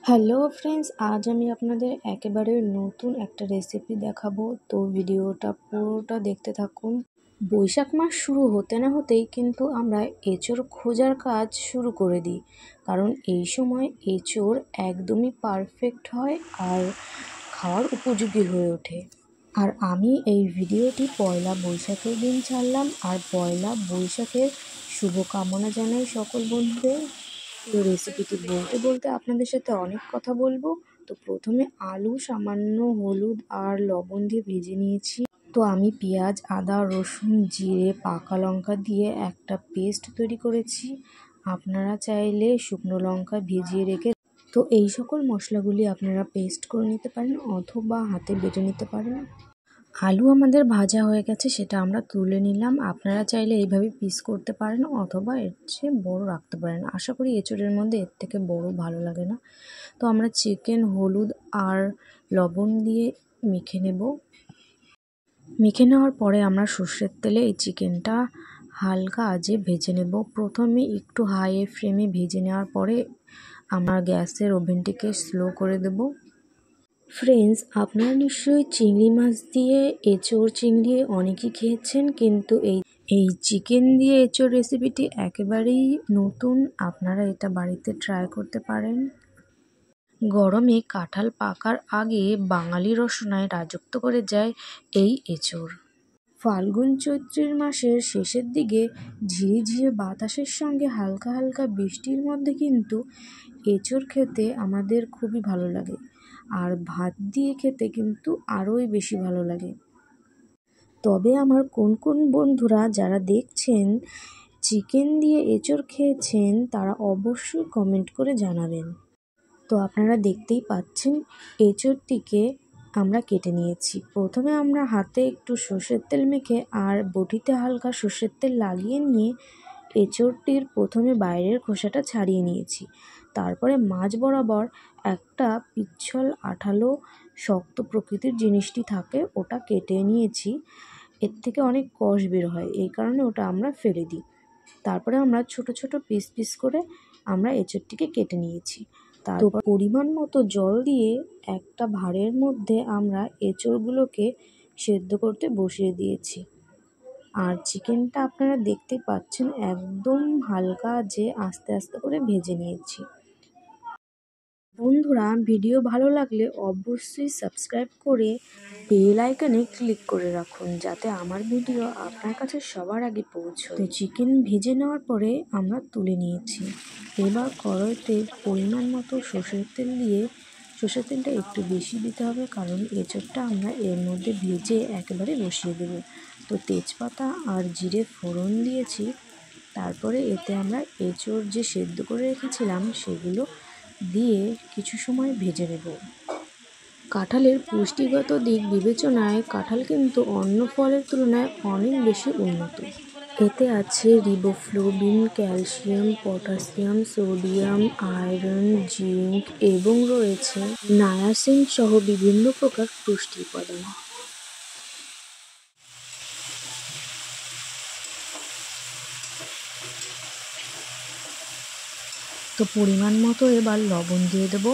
Hello friends, আজ আমি আপনাদের একেবারে নতুন একটা রেসিপি দেখাবো। তো ভিডিওটা পুরোটা দেখতে থাকুন। বৈশাখ মাস শুরু হতে না হতেই কিন্তু আমরা এঁচোড় খোঁজার কাজ শুরু করে দিই, কারণ এই সময় এঁচোড় একদমই পারফেক্ট হয় আর খাওয়ার উপযোগী হয়ে ওঠে। আর আমি এই ভিডিওটি পয়লা বৈশাখের দিন ছাড়লাম, আর পয়লা বৈশাখের শুভকামনা জানাই সকল বন্ধুদের। তো রেসিপিটি বলতে বলতে আপনাদের সাথে অনেক কথা বলবো। তো প্রথমে আলু সামান্য হলুদ আর লবণ দিয়ে ভেজে নিয়েছি। তো আমি পেঁয়াজ, আদা, রসুন, জিরে, পাকা লঙ্কা দিয়ে একটা পেস্ট তৈরি করেছি। আপনারা চাইলে শুকনো লঙ্কা ভিজিয়ে রেখে তো এই সকল মশলাগুলি আপনারা পেস্ট করে নিতে পারেন অথবা হাতে বেটে নিতে পারেন। আলু আমাদের ভাজা হয়ে গেছে, সেটা আমরা তুলে নিলাম। আপনারা চাইলে এইভাবে পিস করতে পারেন অথবা এর চেয়ে বড় রাখতে পারেন। আশা করি এঁচোড়ের মধ্যে এর থেকে বড় ভালো লাগে না। তো আমরা চিকেন হলুদ আর লবণ দিয়ে মেখে নেব। মেখে নেওয়ার পরে আমরা সর্ষের তেলে এই চিকেনটা হালকা আঁচে ভেজে নেব। প্রথমে একটু হাই ফ্লেমে ভেজে নেওয়ার পরে আমরা গ্যাসের ওভেনটিকে স্লো করে দেব। ফ্রেন্ডস, আপনারা নিশ্চয়ই চিংড়ি মাছ দিয়ে এঁচোড় চিংড়ি অনেকেই খেয়েছেন, কিন্তু এই চিকেন দিয়ে এঁচোড় রেসিপিটি একেবারেই নতুন। আপনারা এটা বাড়িতে ট্রাই করতে পারেন। গরমে কাঁঠাল পাকার আগে বাঙালি রসনায় রাজত্ব করে যায় এই এঁচোড়। ফাল্গুন চৈত্রের মাসের শেষের দিকে ঝিরিঝিরি বাতাসের সঙ্গে হালকা হালকা বৃষ্টির মধ্যে কিন্তু এঁচোড় খেতে আমাদের খুবই ভালো লাগে, আর ভাত দিয়ে খেতে কিন্তু আরোই বেশি ভালো লাগে। তবে আমার কোন কোন বন্ধুরা যারা দেখছেন চিকেন দিয়ে এঁচোড় খেয়েছেন তারা অবশ্যই কমেন্ট করে জানাবেন। তো আপনারা দেখতেই পাচ্ছেন এঁচোড়টিকে আমরা কেটে নিয়েছি। প্রথমে আমরা হাতে একটু সর্ষের তেল মেখে আর বটিতে হালকা সর্ষের তেল লাগিয়ে নিয়ে এঁচোড়টির প্রথমে বাইরের খোসাটা ছাড়িয়ে নিয়েছি। তারপরে মাঝ বরাবর একটা পিচ্ছল আঠালো শক্ত প্রকৃতির জিনিসটি থাকে, ওটা কেটে নিয়েছি। এর থেকে অনেক কষ বের হয়, এই কারণে ওটা আমরা ফেলে দিই। তারপরে আমরা ছোট ছোট পিস পিস করে আমরা এঁচোড়টিকে কেটে নিয়েছি। তারপর পরিমাণ মতো জল দিয়ে একটা ভাঁড়ের মধ্যে আমরা এঁচোড়গুলোকে সেদ্ধ করতে বসিয়ে দিয়েছি। আর চিকেনটা আপনারা দেখতে পাচ্ছেন একদম হালকা যে আস্তে আস্তে করে ভেজে নিয়েছি। বন্ধুরা, ভিডিও ভালো লাগলে অবশ্যই সাবস্ক্রাইব করে বেল আইকনে ক্লিক করে রাখুন, যাতে আমার ভিডিও আপনার কাছে সবার আগে পৌঁছয়। তো চিকেন ভেজে নেওয়ার পরে আমরা তুলে নিয়েছি। এবার কড়াইতে পরিমাণ মতো সর্ষের তেল দিয়ে, সর্ষের তেলটা একটু বেশি দিতে হবে কারণ এঁচোড়টা আমরা এর মধ্যে ভেজে একেবারে বসিয়ে দেব। তো তেজপাতা আর জিরে ফোড়ন দিয়েছি। তারপরে এতে আমরা এঁচোড় যে সেদ্ধ করে রেখেছিলাম সেগুলো দিয়ে কিছু সময় ভেজে নেব। কাঁঠালের পুষ্টিগত দিক বিবেচনায় কাঁঠাল কিন্তু অন্য ফলের তুলনায় অনেক বেশি উন্নত। এতে আছে riboflavin, calcium, potassium, sodium, iron, zinc এবং রয়েছে নায়াসিন সহ বিভিন্ন প্রকার পুষ্টি উপাদান। তো পরিমাণ মতো এবার লবণ দিয়ে দেবো।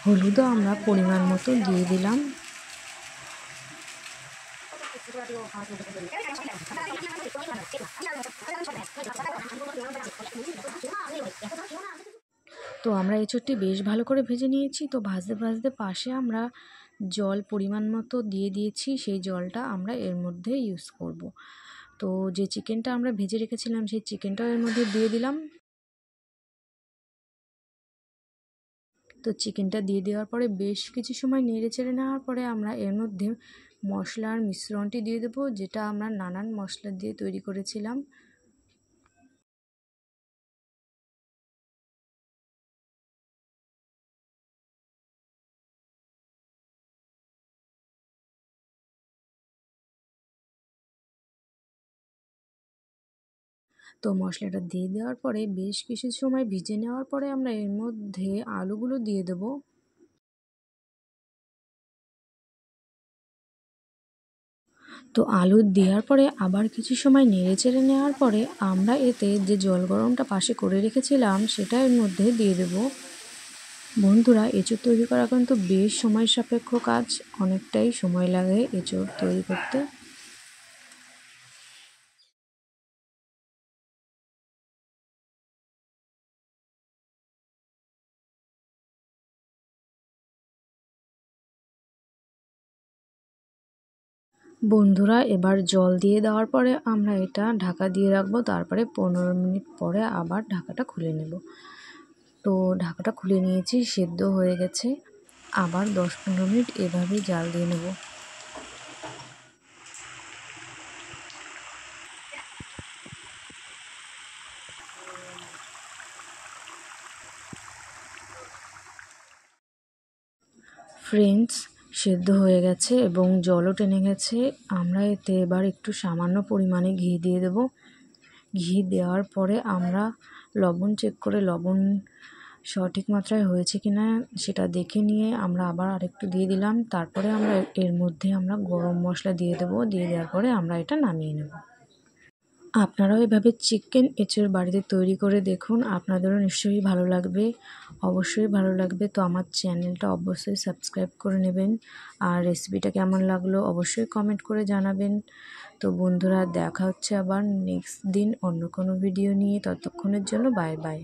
হলুদও আমরা পরিমাণ মতো দিয়ে দিলাম। তো আমরা এঁচোড়টি বেশ ভালো করে ভেজে নিয়েছি। তো ভাজতে ভাজতে পাশে আমরা জল পরিমাণ মতো দিয়ে দিয়েছি, সেই জলটা আমরা এর মধ্যে ইউজ করব। তো যে চিকেনটা আমরা ভেজে রেখেছিলাম সেই চিকেনটাও এর মধ্যে দিয়ে দিলাম। তো চিকেনটা দিয়ে দেওয়ার পরে বেশ কিছু সময় নেড়ে চেড়ে নেওয়ার পরে আমরা এর মধ্যে মশলার মিশ্রণটি দিয়ে দেবো, যেটা আমরা নানান মশলা দিয়ে তৈরি করেছিলাম। তো মশলাটা দিয়ে দেওয়ার পরে বেশ কিছু সময় ভিজে নেওয়ার পরে আমরা এর মধ্যে আলুগুলো দিয়ে দেবো। তো আলু দেওয়ার পরে আবার কিছু সময় নেড়ে চেড়ে নেওয়ার পরে আমরা এতে যে জল গরমটা পাশে করে রেখেছিলাম সেটা এর মধ্যে দিয়ে দেব। বন্ধুরা, এঁচোড় তৈরি করা কিন্তু বেশ সময় সাপেক্ষ কাজ, অনেকটাই সময় লাগে এঁচোড় তৈরি করতে। বন্ধুরা, এবার জল দিয়ে দেওয়ার পরে আমরা এটা ঢাকা দিয়ে রাখবো, তারপরে 15 মিনিট পরে আবার ঢাকাটা খুলে নেব। তো ঢাকাটা খুলে নিয়েছি, সেদ্ধ হয়ে গেছে। আবার 10-15 মিনিট এভাবেই জাল দিয়ে নেব। ফ্রেন্ডস, সেদ্ধ হয়ে গেছে এবং জলও টেনে গেছে। আমরা এতে এবার একটু সামান্য পরিমাণে ঘি দিয়ে দেব। ঘি দেওয়ার পরে আমরা লবণ চেক করে লবণ সঠিক মাত্রায় হয়েছে কিনা সেটা দেখে নিয়ে আমরা আবার আরেকটু দিয়ে দিলাম। তারপরে আমরা এর মধ্যে আমরা গরম মশলা দিয়ে দেবো। দিয়ে দেওয়ার পরে আমরা এটা নামিয়ে নেব। আপনারাও এভাবে চিকেন এঁচোড় বাড়িতে তৈরি করে দেখুন, আপনাদেরও নিশ্চয়ই ভালো লাগবে, অবশ্যই ভালো লাগবে। তো আমার চ্যানেলটা অবশ্যই সাবস্ক্রাইব করে নেবেন, আর রেসিপিটা কেমন লাগলো অবশ্যই কমেন্ট করে জানাবেন। তো বন্ধুরা, দেখা হচ্ছে আবার নেক্সট দিন অন্য কোনো ভিডিও নিয়ে। ততক্ষণের জন্য বাই বাই।